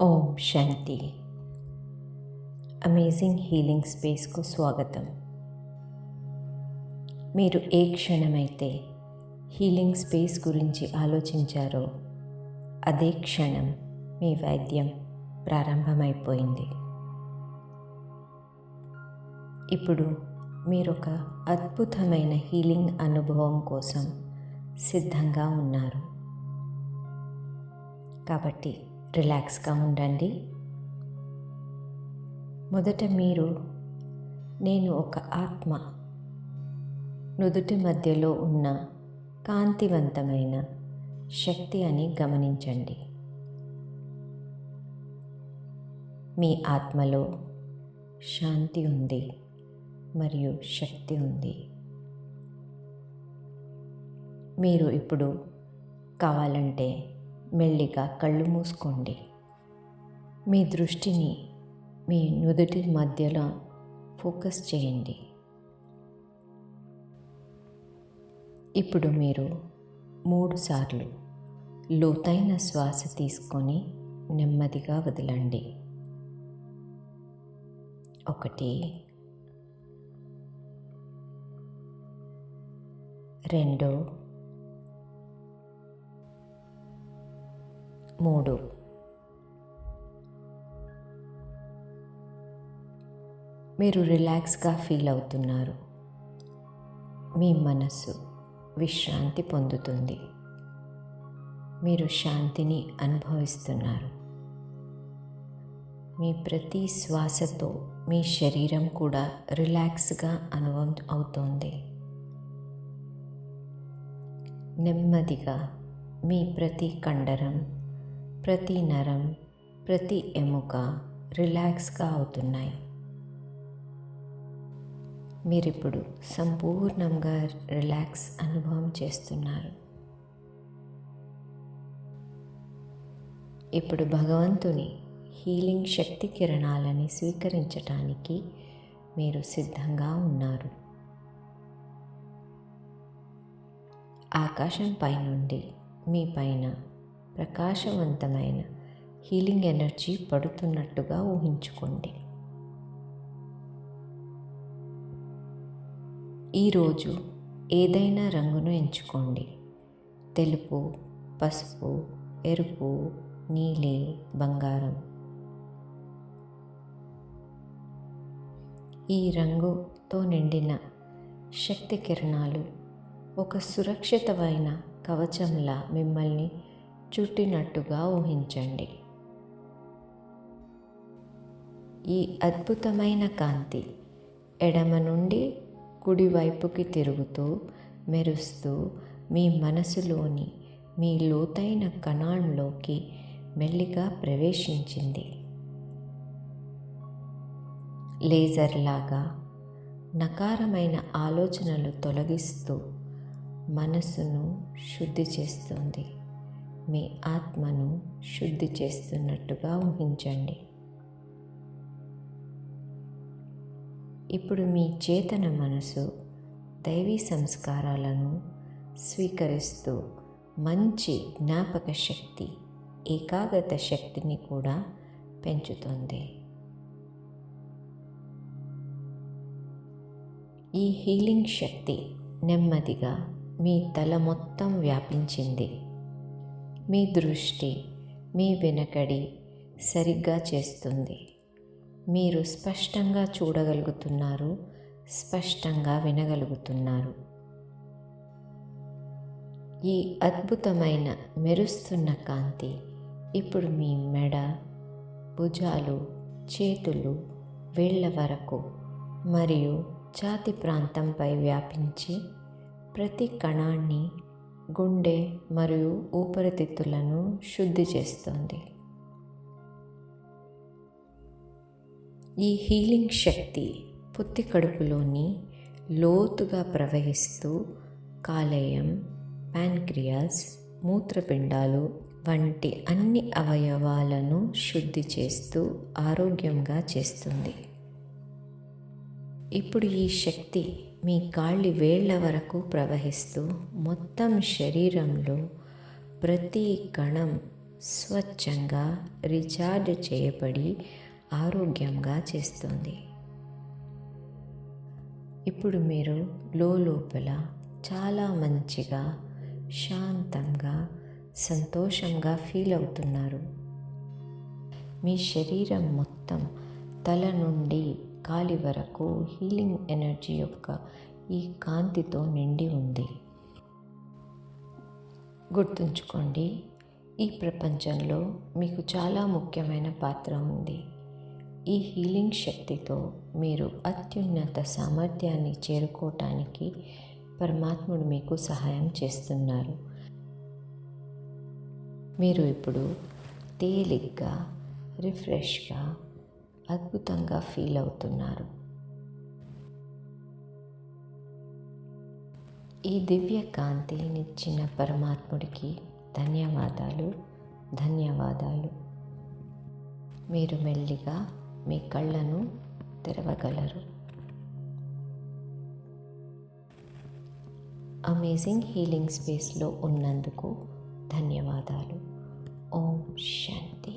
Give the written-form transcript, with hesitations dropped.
ఓం శాంతి. Amazing healing స్పేస్కు స్వాగతం. మీరు ఏ క్షణమైతే healing space గురించి ఆలోచించారో అదే క్షణం మీ వైద్యం ప్రారంభమైపోయింది. ఇప్పుడు మీరొక అద్భుతమైన హీలింగ్ అనుభవం కోసం సిద్ధంగా ఉన్నారు. కాబట్టి రిలాక్స్గా ఉండండి. మొదట మీరు నేను ఒక ఆత్మ నుదుటి మధ్యలో ఉన్న కాంతివంతమైన శక్తి అని గమనించండి. మీ ఆత్మలో శాంతి ఉంది మరియు శక్తి ఉంది. మీరు ఇప్పుడు కావాలంటే మెల్లిగా కళ్ళు మూసుకోండి. మీ దృష్టిని మీ నుదుటి మధ్యలో ఫోకస్ చేయండి. ఇప్పుడు మీరు 3 సార్లు లోతైన శ్వాస తీసుకొని నెమ్మదిగా వదలండి. 1 2 3. మీరు రిలాక్స్గా ఫీల్ అవుతున్నారు. మీ మనస్సు విశ్రాంతి పొందుతుంది. మీరు శాంతిని అనుభవిస్తున్నారు. మీ ప్రతి శ్వాసతో మీ శరీరం కూడా రిలాక్స్గా అనుభవం అవుతోంది. నెమ్మదిగా మీ ప్రతి కండరం, ప్రతి నరం, ప్రతి ఎముక రిలాక్స్గా అవుతున్నాయి. మీరిప్పుడు సంపూర్ణంగా రిలాక్స్ అనుభవం చేస్తున్నారు. ఇప్పుడు భగవంతుని హీలింగ్ శక్తి కిరణాలని స్వీకరించటానికి మీరు సిద్ధంగా ఉన్నారు. ఆకాశంపై నుండి మీ పైన ప్రకాశవంతమైన హీలింగ్ ఎనర్జీ పడుతున్నట్టుగా ఊహించుకోండి. ఈరోజు ఏదైనా రంగును ఎంచుకోండి. తెలుపు, పసుపు, ఎరుపు, నీలి, బంగారం. ఈ రంగుతో నిండిన శక్తి కిరణాలు ఒక సురక్షితమైన కవచంలా మిమ్మల్ని చుట్టినట్టుగా ఊహించండి. ఈ అద్భుతమైన కాంతి ఎడమ నుండి కుడి వైపుకి తిరుగుతూ మెరుస్తూ మీ మనసులోని మీ లోతైన కణాల్లోకి మెల్లిగా ప్రవేశించింది. లేజర్ లాగా నకారమైన ఆలోచనలు తొలగిస్తూ మనసును శుద్ధి చేస్తుంది. మీ ఆత్మను శుద్ధి చేస్తున్నట్టుగా ఊహించండి. ఇప్పుడు మీ చేతన మనసు దైవీ సంస్కారాలను స్వీకరిస్తూ మంచి జ్ఞాపక శక్తి, ఏకాగ్రత శక్తిని కూడా పెంచుతుంది. ఈ హీలింగ్ శక్తి నెమ్మదిగా మీ తల మొత్తం వ్యాపించింది. మీ దృష్టి, మీ వెనకడి సరిగ్గా చేస్తుంది. మీరు స్పష్టంగా చూడగలుగుతున్నారు, స్పష్టంగా వినగలుగుతున్నారు. ఈ అద్భుతమైన మెరుస్తున్న కాంతి ఇప్పుడు మీ మెడ, భుజాలు, చేతులు, వేళ్ల వరకు మరియు ఛాతీ ప్రాంతంపై వ్యాపించి ప్రతి కణాన్ని, గుండె మరియు ఊపిరితిత్తులను శుద్ధి చేస్తుంది. ఈ హీలింగ్ శక్తి పొత్తి కడుపులోని లోతుగా ప్రవహిస్తూ కాలేయం, ప్యాంక్రియాస్, మూత్రపిండాలు వంటి అన్ని అవయవాలను శుద్ధి చేస్తూ ఆరోగ్యంగా చేస్తుంది. ఇప్పుడు ఈ శక్తి మీ కాళ్ళ వేళ్ల వరకు ప్రవహిస్తూ మొత్తం శరీరంలో ప్రతి కణం స్వచ్ఛంగా రీఛార్జ్ చేయబడి ఆరోగ్యంగా చేస్తుంది. ఇప్పుడు మీరు లోపల చాలా మంచిగా, శాంతంగా, సంతోషంగా ఫీల్ అవుతున్నారు. మీ శరీరం మొత్తం తల నుండి కాలి వరకు హీలింగ్ ఎనర్జీ యొక్క ఈ కాంతితో నిండి ఉంది. గుర్తుంచుకోండి, ఈ ప్రపంచంలో మీకు చాలా ముఖ్యమైన పాత్ర ఉంది. ఈ హీలింగ్ శక్తితో మీరు అత్యున్నత సామర్థ్యాన్ని చేరుకోవటానికి పరమాత్ముడు మీకు సహాయం చేస్తున్నారు. మీరు ఇప్పుడు తేలిగ్గా, రిఫ్రెష్గా, అద్భుతంగా ఫీల్ అవుతున్నారు. ఈ దివ్య కాంతినిచ్చిన పరమాత్ముడికి ధన్యవాదాలు. మీరు మెల్లిగా మీ కళ్ళను తెరవగలరు. అమేజింగ్ హీలింగ్ స్పేస్లో ఉన్నందుకు ధన్యవాదాలు. ఓం శాంతి.